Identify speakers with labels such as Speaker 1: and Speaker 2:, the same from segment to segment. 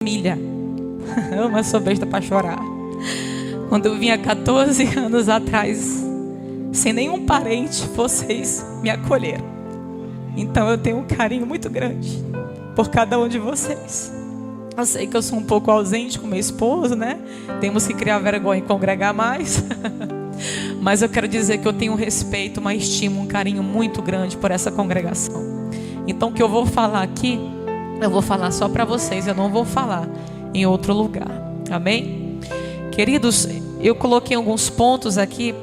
Speaker 1: família. Eu sou besta para chorar. Quando eu vinha 14 anos atrás, sem nenhum parente, vocês me acolheram. Então eu tenho um carinho muito grande por cada um de vocês. Eu sei que eu sou um pouco ausente com meu esposo, né? Temos que criar vergonha e congregar mais. Mas eu quero dizer que eu tenho um respeito, uma estima, um carinho muito grande por essa congregação. Então o que eu vou falar aqui, eu vou falar só para vocês. Eu não vou falar em outro lugar. Amém? Queridos, eu coloquei alguns pontos aqui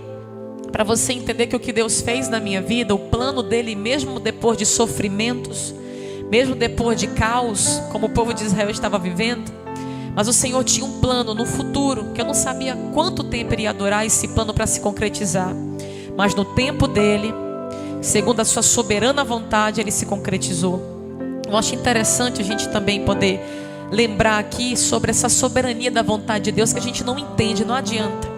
Speaker 1: para você entender que o que Deus fez na minha vida, o plano dele, mesmo depois de sofrimentos, mesmo depois de caos, como o povo de Israel estava vivendo, mas o Senhor tinha um plano no futuro, que eu não sabia quanto tempo iria durar esse plano para se concretizar, mas no tempo dele, segundo a sua soberana vontade, ele se concretizou. Eu acho interessante a gente também poder lembrar aqui sobre essa soberania da vontade de Deus, que a gente não entende, não adianta.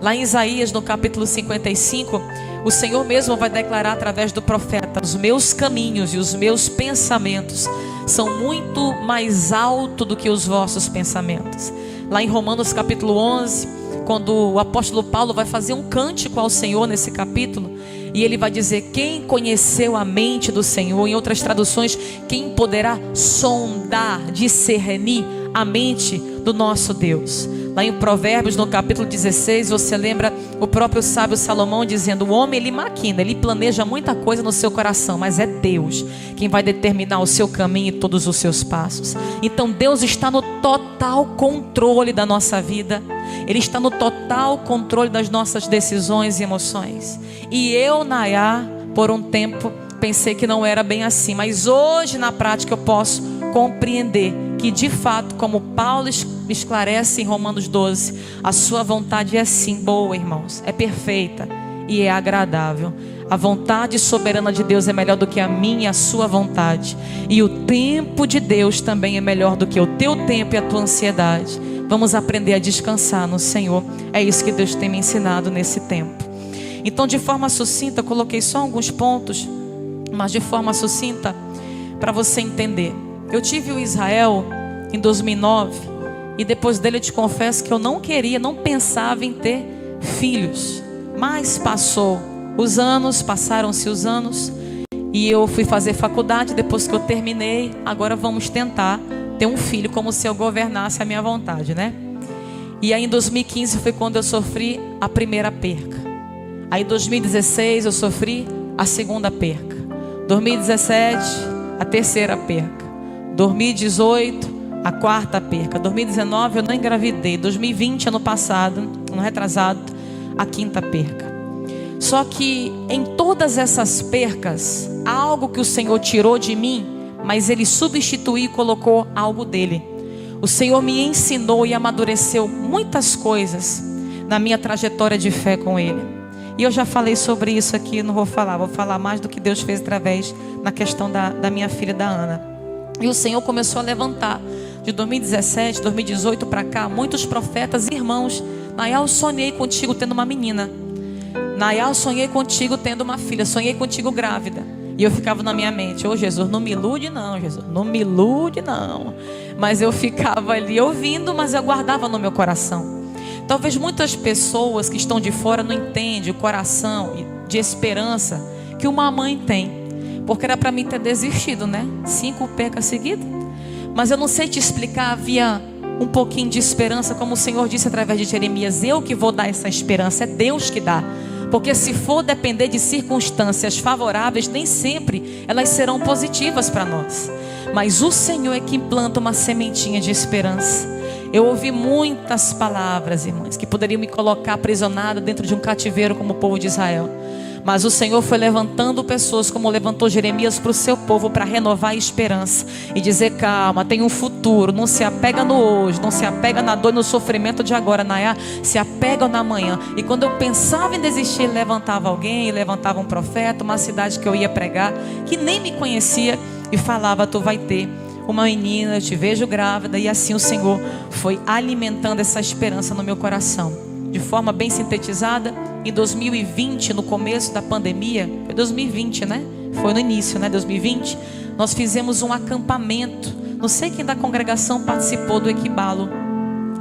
Speaker 1: Lá em Isaías, no capítulo 55, o Senhor mesmo vai declarar através do profeta: os meus caminhos e os meus pensamentos são muito mais altos do que os vossos pensamentos. Lá em Romanos capítulo 11, quando o apóstolo Paulo vai fazer um cântico ao Senhor nesse capítulo, e ele vai dizer: quem conheceu a mente do Senhor? Em outras traduções, quem poderá sondar, discernir a mente do nosso Deus? Lá em Provérbios, no capítulo 16, você lembra o próprio sábio Salomão dizendo: o homem, ele maquina, ele planeja muita coisa no seu coração, mas é Deus quem vai determinar o seu caminho e todos os seus passos. Então Deus está no total controle da nossa vida. Ele está no total controle das nossas decisões e emoções. E eu, Nayá, por um tempo pensei que não era bem assim, mas hoje na prática eu posso compreender que de fato, como Paulo esclarece em Romanos 12, a sua vontade é sim boa, irmãos, é perfeita e é agradável. A vontade soberana de Deus é melhor do que a minha e a sua vontade, e o tempo de Deus também é melhor do que o teu tempo e a tua ansiedade. Vamos aprender a descansar no Senhor. É isso que Deus tem me ensinado nesse tempo. Então, de forma sucinta, coloquei só alguns pontos, mas de forma sucinta, para você entender. Eu tive o Israel em 2009, e depois dele eu te confesso que eu não queria, não pensava em ter filhos. Mas passaram-se os anos, e eu fui fazer faculdade. Depois que eu terminei, agora vamos tentar ter um filho, como se eu governasse a minha vontade, né? E aí em 2015 foi quando eu sofri a primeira perca. Aí em 2016 eu sofri a segunda perca. 2017 a terceira perca. 2018 a quarta perca. 2019 eu não engravidei. 2020, ano passado, ano retrasado, a quinta perca. Só que em todas essas percas, há algo que o Senhor tirou de mim, mas Ele substituiu e colocou algo dele. O Senhor me ensinou e amadureceu muitas coisas na minha trajetória de fé com Ele. E eu já falei sobre isso aqui, não vou falar mais do que Deus fez através na questão da minha filha, da Ana. E o Senhor começou a levantar, de 2017, 2018 para cá, muitos profetas e irmãos. Nayá, eu sonhei contigo tendo uma menina. Nayá, eu sonhei contigo tendo uma filha. Sonhei contigo grávida. E eu ficava na minha mente: ô Jesus, não me ilude não, Jesus, não me ilude não. Mas eu ficava ali ouvindo, mas eu guardava no meu coração. Talvez muitas pessoas que estão de fora não entendem o coração de esperança que uma mãe tem, porque era para mim ter desistido, né? 5 percas seguidas. Mas eu não sei te explicar, havia um pouquinho de esperança, como o Senhor disse através de Jeremias: eu que vou dar essa esperança, é Deus que dá. Porque se for depender de circunstâncias favoráveis, nem sempre elas serão positivas para nós. Mas o Senhor é que implanta uma sementinha de esperança. Eu ouvi muitas palavras, irmãs, que poderiam me colocar aprisionada dentro de um cativeiro como o povo de Israel. Mas o Senhor foi levantando pessoas, como levantou Jeremias para o seu povo, para renovar a esperança e dizer: calma, tem um futuro. Não se apega no hoje, não se apega na dor e no sofrimento de agora, Nayá, se apega na manhã. E quando eu pensava em desistir, levantava alguém, levantava um profeta, uma cidade que eu ia pregar, que nem me conhecia, e falava: tu vai ter uma menina, eu te vejo grávida. E assim o Senhor foi alimentando essa esperança no meu coração. De forma bem sintetizada, em 2020, no começo da pandemia, foi 2020, né? Foi no início, né? 2020, nós fizemos um acampamento Não sei quem da congregação participou do Equibalo.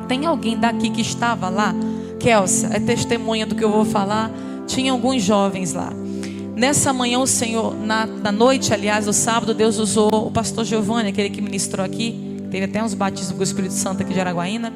Speaker 1: Tem alguém daqui que estava lá? Kélcia, é testemunha do que eu vou falar. Tinha alguns jovens lá. Nessa manhã o Senhor, na noite, aliás, do sábado, Deus usou o pastor Giovanni, aquele que ministrou aqui. Teve até uns batismos com o Espírito Santo aqui de Araguaína.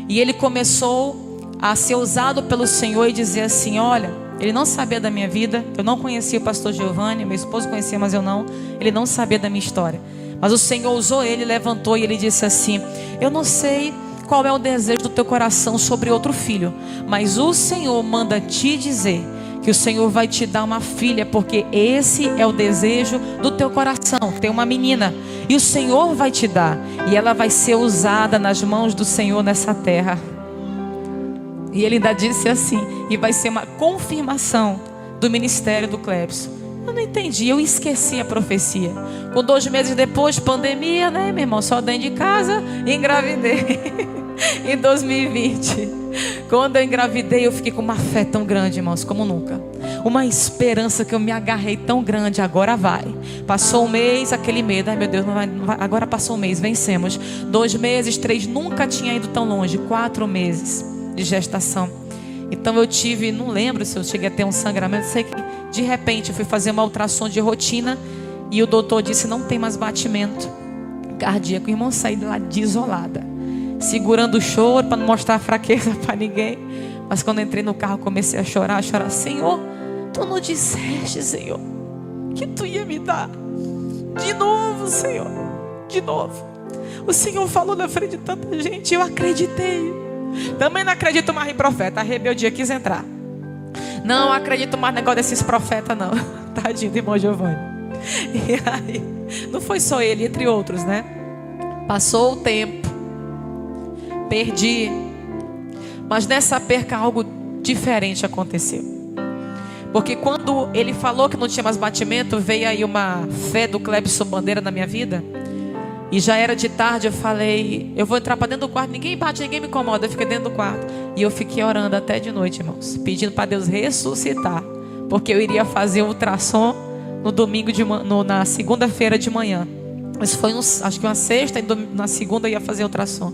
Speaker 1: E ele começou a ser usado pelo Senhor e dizer assim: olha, ele não sabia da minha vida. Eu não conhecia o pastor Giovanni, meu esposo conhecia, mas eu não. Ele não sabia da minha história. Mas o Senhor usou ele, levantou e ele disse assim: eu não sei qual é o desejo do teu coração sobre outro filho, mas o Senhor manda te dizer que o Senhor vai te dar uma filha, porque esse é o desejo do teu coração. Tem uma menina e o Senhor vai te dar, e ela vai ser usada nas mãos do Senhor nessa terra. E ele ainda disse assim: e vai ser uma confirmação do ministério do Clebson. Eu não entendi, eu esqueci a profecia. Com 2 meses depois, pandemia, né, meu irmão? Só dentro de casa, engravidei. Em 2020. Quando eu engravidei, eu fiquei com uma fé tão grande, irmãos, como nunca. Uma esperança que eu me agarrei tão grande. Agora vai. Passou um mês, aquele medo. Ai meu Deus, não vai. Agora passou um mês, vencemos. 2 meses, 3, nunca tinha ido tão longe. 4 meses de gestação. Então eu tive, não lembro se eu cheguei a ter um sangramento. Sei que de repente eu fui fazer uma ultrassom de rotina e o doutor disse: não tem mais batimento cardíaco. Irmão, saí de lá desolada, segurando o choro para não mostrar fraqueza para ninguém. Mas quando entrei no carro, comecei a chorar. Senhor, tu não disseste, Senhor, que tu ia me dar de novo, Senhor, de novo. O Senhor falou na frente de tanta gente, eu acreditei. Também não acredito mais em profeta. A rebeldia quis entrar. Não acredito mais no negócio desses profetas, não. Tadinho do irmão Giovanni. E aí, não foi só ele, entre outros, né? Passou o tempo, perdi. Mas nessa perca algo diferente aconteceu. Porque quando ele falou que não tinha mais batimento, veio aí uma fé do Clebson Bandeira na minha vida. E já era de tarde, eu falei: eu vou entrar para dentro do quarto, ninguém bate, ninguém me incomoda. Eu fiquei dentro do quarto. E eu fiquei orando até de noite, irmãos, pedindo para Deus ressuscitar. Porque eu iria fazer o ultrassom no domingo na segunda-feira de manhã. Mas foi acho que uma sexta, e na segunda eu ia fazer ultrassom.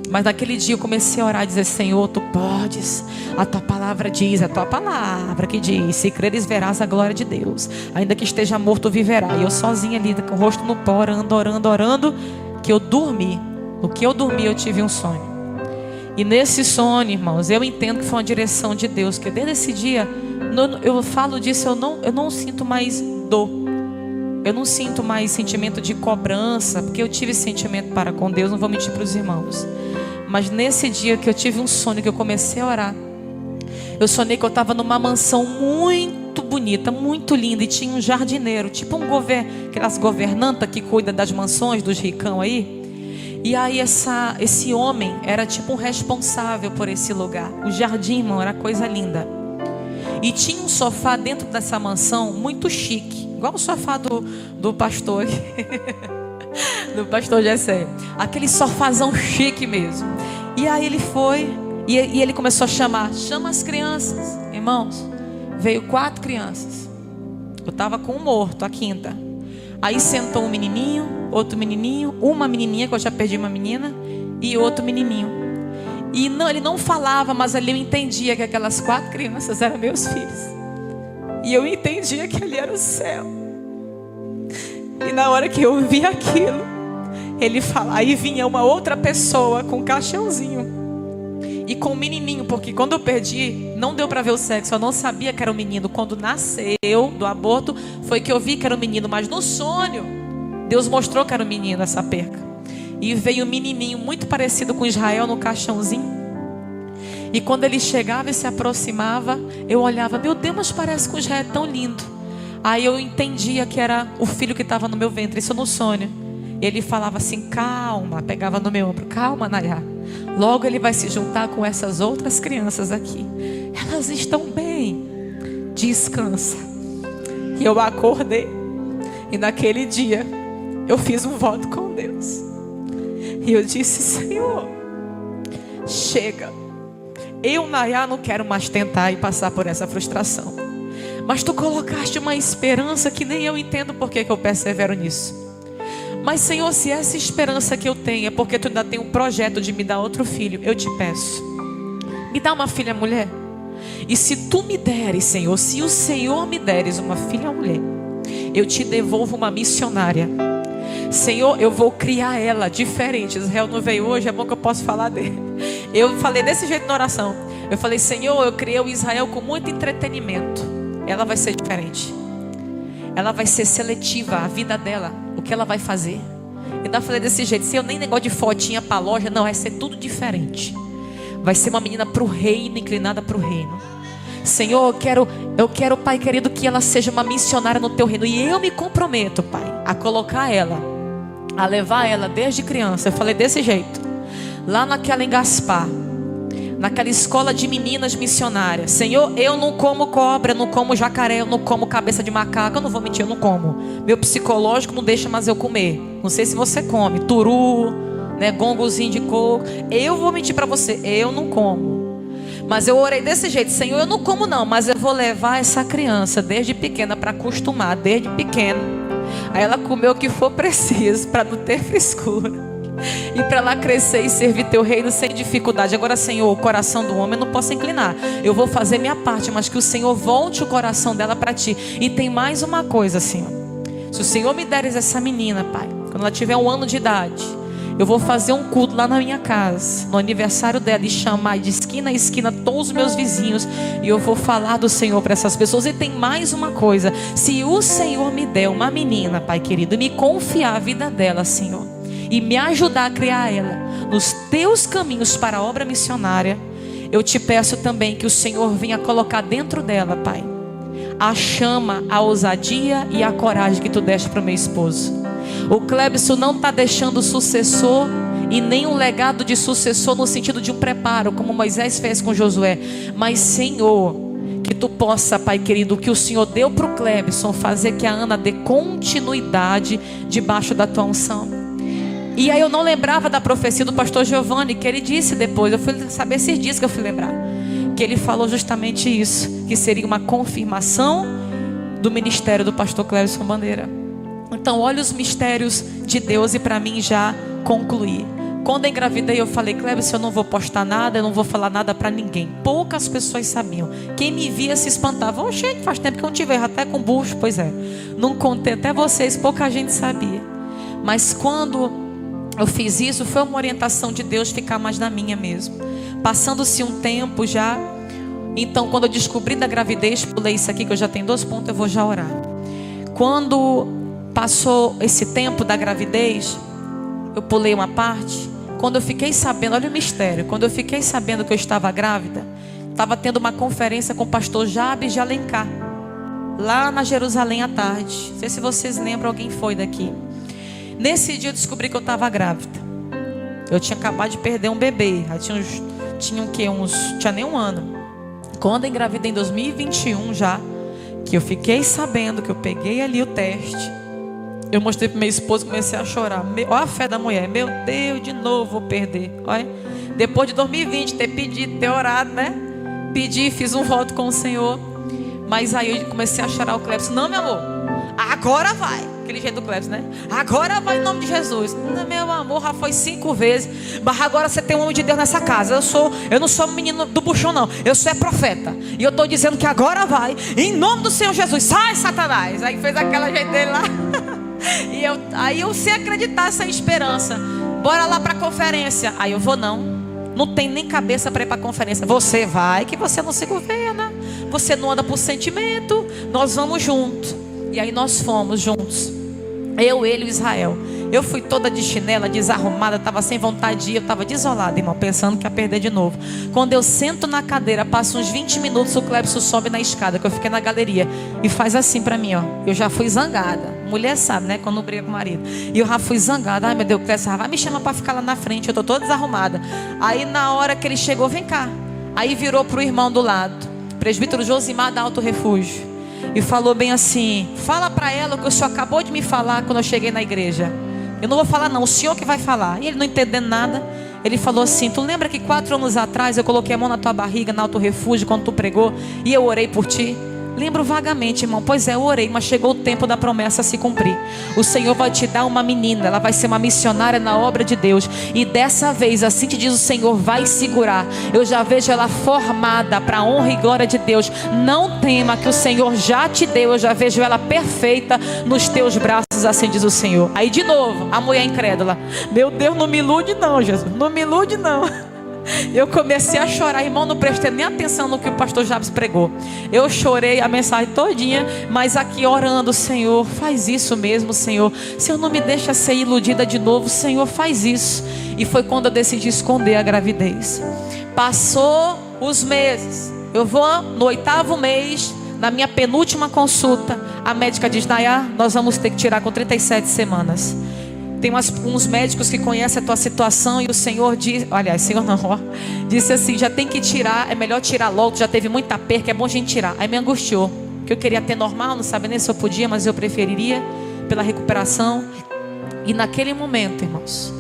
Speaker 1: Mas naquele dia eu comecei a orar e dizer: Senhor, tu podes. A tua palavra diz, a tua palavra que diz: se creres verás a glória de Deus. Ainda que esteja morto, viverá. E eu sozinha ali, com o rosto no pó, orando. Que eu dormi. No que eu dormi, eu tive um sonho. E nesse sonho, irmãos, eu entendo que foi uma direção de Deus. Que desde esse dia, eu falo disso, eu não sinto mais dor. Eu não sinto mais sentimento de cobrança, porque eu tive sentimento para com Deus, não vou mentir para os irmãos. Mas nesse dia que eu tive um sonho, que eu comecei a orar, eu sonhei que eu estava numa mansão muito bonita, muito linda, e tinha um jardineiro, tipo aquelas governantas que cuidam das mansões dos ricão aí. E aí esse homem era tipo um responsável por esse lugar. O jardim, irmão, era coisa linda. E tinha um sofá dentro dessa mansão muito chique, igual o sofá do pastor do pastor Gessé. Aquele sofazão chique mesmo. E aí ele foi e ele começou a chama as crianças. Irmãos, veio 4 crianças. Eu estava com um morto, a quinta. Aí sentou um menininho, outro menininho, uma menininha, que eu já perdi uma menina, e outro menininho. E não, ele não falava, mas ali eu entendia que aquelas 4 crianças eram meus filhos. E eu entendia que ali era o céu. E na hora que eu vi aquilo, ele fala, aí vinha uma outra pessoa com um caixãozinho e com um menininho, porque quando eu perdi, não deu para ver o sexo, eu não sabia que era um menino. Quando nasceu do aborto, foi que eu vi que era um menino, mas no sonho, Deus mostrou que era um menino essa perca. E veio um menininho muito parecido com Israel no caixãozinho. E quando ele chegava e se aproximava, eu olhava, meu Deus, mas parece que o Israel é tão lindo. Aí eu entendia que era o filho que estava no meu ventre, isso no sonho. Ele falava assim, calma, pegava no meu ombro, calma, Nayá. Logo ele vai se juntar com essas outras crianças aqui. Elas estão bem, descansa. E eu acordei. E naquele dia, eu fiz um voto com Deus. E eu disse, Senhor, chega. Eu, Nayá, não quero mais tentar e passar por essa frustração. Mas tu colocaste uma esperança que nem eu entendo por que eu persevero nisso. Mas Senhor, se essa esperança que eu tenho é porque Tu ainda tem um projeto de me dar outro filho, eu te peço, me dá uma filha mulher. E se Tu me deres, Senhor, se o Senhor me deres uma filha mulher, eu te devolvo uma missionária. Senhor, eu vou criar ela diferente. Israel não veio hoje, é bom que eu possa falar dele. Eu falei desse jeito na oração. Eu falei, Senhor, eu criei o Israel com muito entretenimento. Ela vai ser diferente. Ela vai ser seletiva, a vida dela, o que ela vai fazer. Eu ainda falei desse jeito, Senhor, nem negócio de fotinha para loja, não, vai ser tudo diferente. Vai ser uma menina para o reino, inclinada para o reino. Senhor, eu quero, Pai querido, que ela seja uma missionária no Teu reino. E eu me comprometo, Pai, a colocar ela, a levar ela desde criança. Eu falei desse jeito, lá naquela em Gaspar, naquela escola de meninas missionárias. Senhor, eu não como cobra, eu não como jacaré, eu não como cabeça de macaco. Eu não vou mentir, eu não como. Meu psicológico não deixa mais eu comer. Não sei se você come turu, né, gongozinho de coco. Eu vou mentir para você, eu não como. Mas eu orei desse jeito, Senhor, eu não como não, mas eu vou levar essa criança desde pequena para acostumar, desde pequena. Aí ela comeu o que for preciso para não ter frescura. E para ela crescer e servir Teu reino sem dificuldade. Agora, Senhor, o coração do homem eu não posso inclinar. Eu vou fazer minha parte, mas que o Senhor volte o coração dela para Ti. E tem mais uma coisa, Senhor. Se o Senhor me deres essa menina, Pai, quando ela tiver 1 ano de idade, eu vou fazer um culto lá na minha casa, no aniversário dela, e chamar de esquina a esquina todos os meus vizinhos, e eu vou falar do Senhor para essas pessoas. E tem mais uma coisa: se o Senhor me der uma menina, Pai querido, e me confiar a vida dela, Senhor, e me ajudar a criar ela nos Teus caminhos para a obra missionária, eu te peço também que o Senhor venha colocar dentro dela, Pai, a chama, a ousadia e a coragem que Tu deste para o meu esposo. O Clebson não está deixando sucessor e nem um legado de sucessor no sentido de um preparo, como Moisés fez com Josué. Mas, Senhor, que Tu possa, Pai querido, o que o Senhor deu para o Clebson, fazer que a Ana dê continuidade debaixo da Tua unção. E aí eu não lembrava da profecia do pastor Giovanni, que ele disse depois. Eu fui saber esses dias que eu fui lembrar, que ele falou justamente isso, que seria uma confirmação do ministério do pastor Clebson Bandeira. Então olha os mistérios de Deus. E para mim já concluir, quando eu engravidei eu falei, Clebson, eu não vou postar nada, eu não vou falar nada para ninguém. Poucas pessoas sabiam. Quem me via se espantava. Oh, gente, faz tempo que eu não te vejo até com bucho. Pois é, não contei até vocês, pouca gente sabia. Mas quando eu fiz isso, foi uma orientação de Deus ficar mais na minha mesmo. Passando-se um tempo já, então quando eu descobri da gravidez, pulei isso aqui que eu já tenho 2 pontos, eu vou já orar. Quando passou esse tempo da gravidez, eu pulei uma parte. Quando eu fiquei sabendo, olha o mistério, quando eu fiquei sabendo que eu estava grávida, estava tendo uma conferência com o pastor Jabes de Alencar, lá na Jerusalém à tarde. Não sei se vocês lembram, alguém foi daqui. Nesse dia eu descobri que eu estava grávida. Eu tinha acabado de perder um bebê. Tinha nem 1 ano. Quando eu engravidei em 2021 já, que eu fiquei sabendo que eu peguei ali o teste, eu mostrei para minha esposa e comecei a chorar. Olha a fé da mulher. Meu Deus, de novo vou perder. Olha. Depois de 2020 ter pedido, ter orado, né? Pedi, fiz um voto com o Senhor. Mas aí eu comecei a chorar. O Clebson, não, meu amor, agora vai. Aquele jeito do Clebson, né? Agora vai em nome de Jesus. Meu amor, já foi 5 vezes. Mas agora você tem um homem de Deus nessa casa. Eu não sou menino do buchão, não. Eu sou profeta. E eu estou dizendo que agora vai. Em nome do Senhor Jesus. Sai, Satanás. Aí fez aquela jeito dele lá. Aí eu sem acreditar, sem esperança. Bora lá para a conferência. Aí eu vou não. Não tem nem cabeça para ir para a conferência. Você vai, que você não se governa. Você não anda por sentimento. Nós vamos juntos. E aí nós fomos juntos. Eu, ele e o Israel. Eu fui toda de chinela, desarrumada, estava sem vontade de ir, eu estava desolada, irmão, pensando que ia perder de novo. Quando eu sento na cadeira, passa uns 20 minutos, o Clebson sobe na escada, que eu fiquei na galeria, e faz assim para mim, ó. Eu já fui zangada. Mulher sabe, né, quando briga com o marido. E eu já fui zangada. Ai, meu Deus, o Clebson vai me chamar para ficar lá na frente, eu tô toda desarrumada. Aí na hora que ele chegou, vem cá. Aí virou pro irmão do lado, presbítero Josimar da Alto Refúgio, e falou bem assim: fala para ela o que o senhor acabou de me falar quando eu cheguei na igreja. Eu não vou falar não, o senhor que vai falar. E ele não entendendo nada, ele falou assim: tu lembra que 4 anos atrás eu coloquei a mão na tua barriga, na Alto Refúgio, quando tu pregou, e eu orei por ti? Lembro vagamente, irmão. Pois é, eu orei, mas chegou o tempo da promessa a se cumprir. O Senhor vai te dar uma menina, ela vai ser uma missionária na obra de Deus. E dessa vez, assim te diz o Senhor, vai segurar. Eu já vejo ela formada para a honra e glória de Deus. Não tema, que o Senhor já te deu. Eu já vejo ela perfeita nos teus braços, assim diz o Senhor. Aí de novo, a mulher incrédula: meu Deus, não me ilude não, Jesus, não me ilude não. Eu comecei a chorar, irmão, não prestei nem atenção no que o pastor Jabes pregou. Eu chorei a mensagem todinha, mas aqui orando: Senhor, faz isso mesmo, Senhor. Senhor, não me deixa ser iludida de novo, Senhor, faz isso. E foi quando eu decidi esconder a gravidez. Passou os meses, eu vou no 8º mês, na minha penúltima consulta, a médica diz: Nayá, nós vamos ter que tirar com 37 semanas. Tem uns médicos que conhecem a tua situação e o Senhor diz, aliás, Senhor não, ó, disse assim: já tem que tirar, é melhor tirar logo, já teve muita perca, é bom a gente tirar. Aí me angustiou, que eu queria ter normal, não sabia nem se eu podia, mas eu preferiria pela recuperação. E naquele momento, irmãos,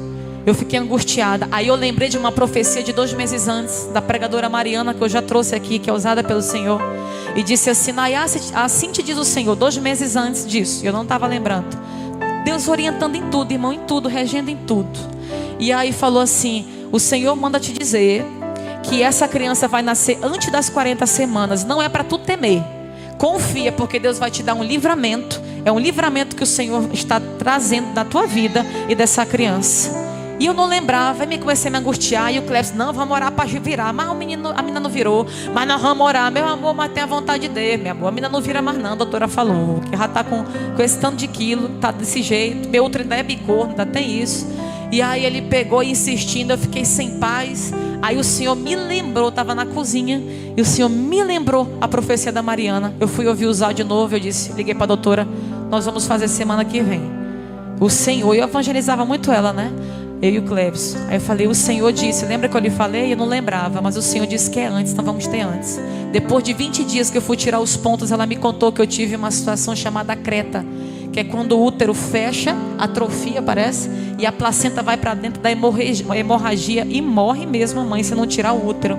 Speaker 1: eu fiquei angustiada. Aí eu lembrei de uma profecia de 2 meses antes, da pregadora Mariana, que eu já trouxe aqui, que é usada pelo Senhor. E disse assim: Nayá, assim te diz o Senhor, 2 meses antes disso. Eu não estava lembrando. Deus orientando em tudo, irmão, em tudo, regendo em tudo. E aí falou assim: o Senhor manda te dizer que essa criança vai nascer antes das 40 semanas. Não é para tu temer. Confia, porque Deus vai te dar um livramento. É um livramento que o Senhor está trazendo na tua vida e dessa criança. E eu não lembrava, aí comecei a me angustiar. E o Cleves: não, vamos orar para virar. Mas a menina não virou. Mas nós vamos orar, meu amor, mas tem a vontade de Deus, meu amor. A menina não vira mais não, a doutora falou. Que já está com esse tanto de quilo, está desse jeito. Meu outro ainda é bicorno, ainda tem isso. E aí ele pegou insistindo, eu fiquei sem paz. Aí o Senhor me lembrou, estava na cozinha, e o Senhor me lembrou a profecia da Mariana. Eu fui ouvir usar de novo, eu disse, liguei para a doutora: nós vamos fazer semana que vem. O Senhor, eu evangelizava muito ela, né? Eu e o Cleves. Aí eu falei: o Senhor disse, lembra que eu lhe falei? Eu não lembrava, mas o Senhor disse que é antes, então vamos ter antes. Depois de 20 dias que eu fui tirar os pontos, ela me contou que eu tive uma situação chamada creta, que é quando o útero fecha, atrofia, parece, e a placenta vai para dentro da hemorragia e morre mesmo a mãe se não tirar o útero.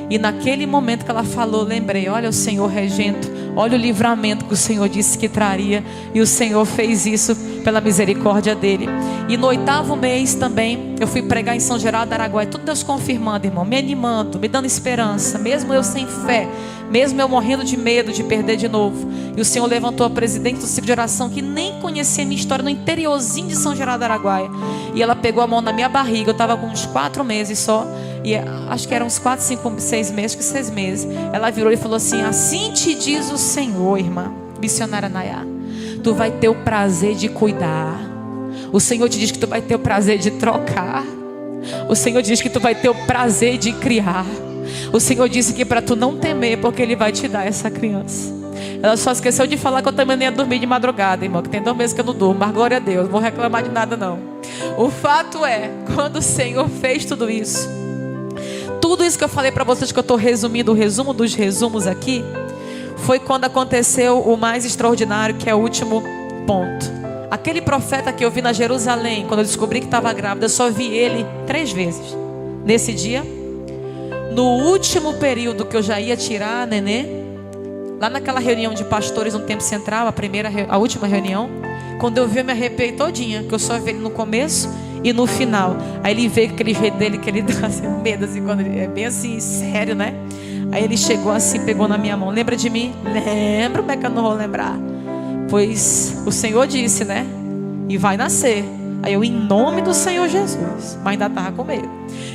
Speaker 1: E naquele momento que ela falou, lembrei: olha o Senhor regendo, olha o livramento que o Senhor disse que traria. E o Senhor fez isso pela misericórdia dele. E no 8º mês também, eu fui pregar em São Geraldo do Araguaia. Tudo Deus confirmando, irmão, me animando, me dando esperança, mesmo eu sem fé, mesmo eu morrendo de medo de perder de novo. E o Senhor levantou a presidente do ciclo de oração, que nem conhecia a minha história, no interiorzinho de São Geraldo do Araguaia. E ela pegou a mão na minha barriga, eu estava com uns 4 meses só. E acho que eram uns 4, 5, 6 meses, que 6 meses. Ela virou e falou assim: assim te diz o Senhor, irmã missionária Nayá, tu vai ter o prazer de cuidar. O Senhor te diz que tu vai ter o prazer de trocar. O Senhor diz que tu vai ter o prazer de criar. O Senhor disse que para tu não temer, porque Ele vai te dar essa criança. Ela só esqueceu de falar que eu também nem ia dormir de madrugada, irmão, que tem 2 meses que eu não durmo, mas glória a Deus, não vou reclamar de nada não. O fato é, quando o Senhor fez tudo isso que eu falei para vocês, que eu estou resumindo o resumo dos resumos aqui, foi quando aconteceu o mais extraordinário, que é o último ponto. Aquele profeta que eu vi na Jerusalém, quando eu descobri que estava grávida, eu só vi ele 3 vezes. Nesse dia, no último período que eu já ia tirar a nenê, lá naquela reunião de pastores no Tempo Central, a última reunião, quando eu vi, eu me arrepiei todinha, que eu só vi ele no começo e no final. Aí ele veio com aquele jeito dele, que ele dá assim, medo, assim, quando ele é bem assim, sério, né? Aí ele chegou assim, pegou na minha mão: lembra de mim? Lembro, como é que eu não vou lembrar? Pois o Senhor disse, né? E vai nascer. Aí eu, em nome do Senhor Jesus, mas ainda estava com medo.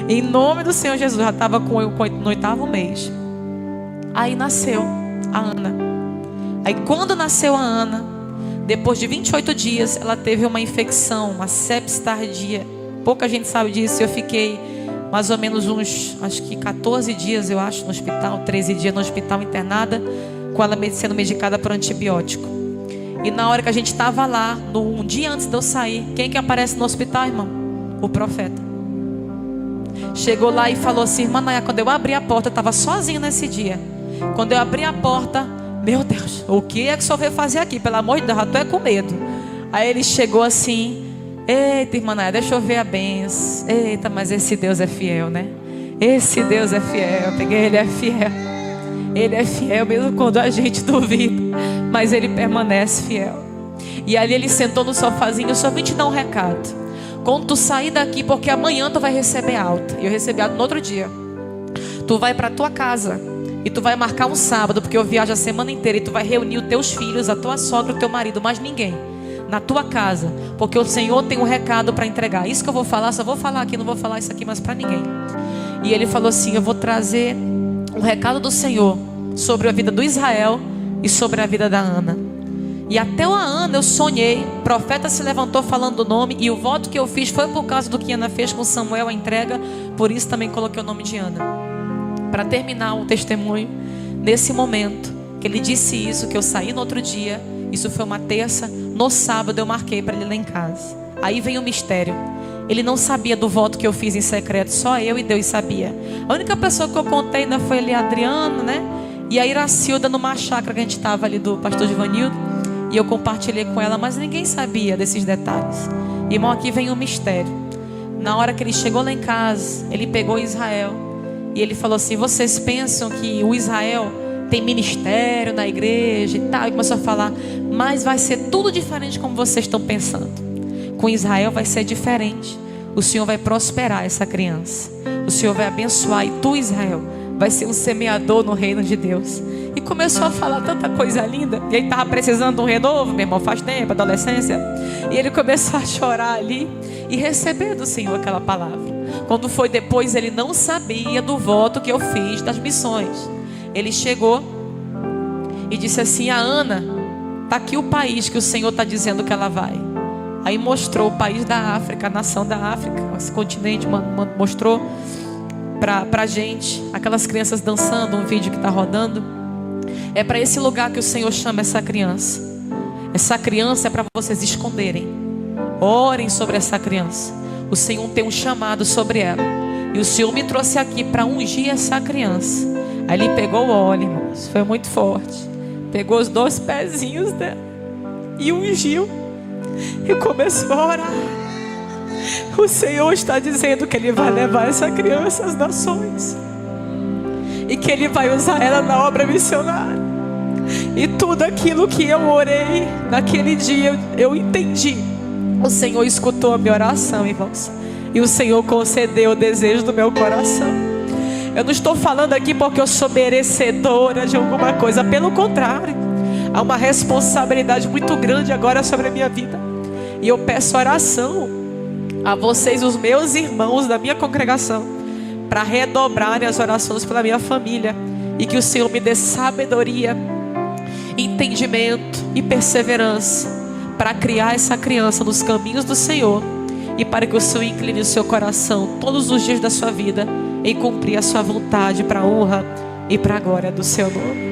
Speaker 1: Em nome do Senhor Jesus, já estava no 8º mês. Aí nasceu a Ana. Aí quando nasceu a Ana, depois de 28 dias, ela teve uma infecção, uma sepsis tardia. Pouca gente sabe disso. Eu fiquei mais ou menos uns, acho que 14 dias, eu acho, no hospital, 13 dias no hospital internada, com ela sendo medicada por antibiótico. E na hora que a gente estava lá, um dia antes de eu sair, quem que aparece no hospital, irmão? O profeta. Chegou lá e falou assim: irmã Nayá, quando eu abri a porta, eu estava sozinho nesse dia. Quando eu abri a porta, meu Deus, o que é que o senhor veio fazer aqui? Pelo amor de Deus, eu estou com medo. Aí ele chegou assim: eita, irmã Nayá, deixa eu ver a benção. Eita, mas esse Deus é fiel, né? Esse Deus é fiel. Eu peguei, Ele é fiel. Ele é fiel mesmo quando a gente duvida, mas Ele permanece fiel. E ali ele sentou no sofazinho. Eu só vim te dar um recado. Quando tu sair daqui, porque amanhã tu vai receber alta. E eu recebi alta no outro dia. Tu vai para tua casa e tu vai marcar um sábado, porque eu viajo a semana inteira. E tu vai reunir os teus filhos, a tua sogra, o teu marido, mais ninguém, na tua casa, porque o Senhor tem um recado para entregar. Isso que eu vou falar, só vou falar aqui, não vou falar isso aqui mais para ninguém. E ele falou assim: eu vou trazer um recado do Senhor sobre a vida do Israel e sobre a vida da Ana. E até a Ana eu sonhei, o profeta se levantou falando o nome, e o voto que eu fiz foi por causa do que Ana fez com Samuel, a entrega. Por isso também coloquei o nome de Ana, para terminar o testemunho. Nesse momento que ele disse isso, que eu saí no outro dia, isso foi uma terça, no sábado eu marquei para ele lá em casa. Aí vem o mistério. Ele não sabia do voto que eu fiz em secreto, só eu e Deus sabia. A única pessoa que eu contei ainda foi ali a Adriana, né? E a Iracilda, numa chácara que a gente estava ali do pastor Givanildo. E eu compartilhei com ela, mas ninguém sabia desses detalhes. Irmão, aqui vem um mistério. Na hora que ele chegou lá em casa, ele pegou Israel e ele falou assim: vocês pensam que o Israel tem ministério na igreja e tal? E começou a falar: mas vai ser tudo diferente como vocês estão pensando. Com Israel vai ser diferente. O Senhor vai prosperar essa criança. O Senhor vai abençoar. E tu, Israel, vai ser um semeador no reino de Deus. E começou a falar tanta coisa linda. E ele estava precisando de um renovo, meu irmão, faz tempo, adolescência. E ele começou a chorar ali e receber do Senhor aquela palavra. Quando foi depois, ele não sabia do voto que eu fiz das missões. Ele chegou e disse assim: a Ana, está aqui o país que o Senhor está dizendo que ela vai. Aí mostrou o país da África, a nação da África, esse continente, mostrou para a gente, aquelas crianças dançando, um vídeo que está rodando. É para esse lugar que o Senhor chama essa criança. Essa criança é para vocês esconderem. Orem sobre essa criança. O Senhor tem um chamado sobre ela. E o Senhor me trouxe aqui para ungir essa criança. Aí ele pegou o óleo, irmãos, foi muito forte. Pegou os 2 pezinhos dela e ungiu. E começou a orar. O Senhor está dizendo que Ele vai levar essa criança às nações. E que Ele vai usar ela na obra missionária. E tudo aquilo que eu orei naquele dia, eu entendi. O Senhor escutou a minha oração, irmãos. E o Senhor concedeu o desejo do meu coração. Eu não estou falando aqui porque eu sou merecedora de alguma coisa. Pelo contrário, há uma responsabilidade muito grande agora sobre a minha vida. E eu peço oração a vocês, os meus irmãos da minha congregação, para redobrarem as orações pela minha família. E que o Senhor me dê sabedoria, entendimento e perseverança para criar essa criança nos caminhos do Senhor. E para que o Senhor incline o seu coração todos os dias da sua vida em cumprir a sua vontade, para a honra e para a glória do seu nome.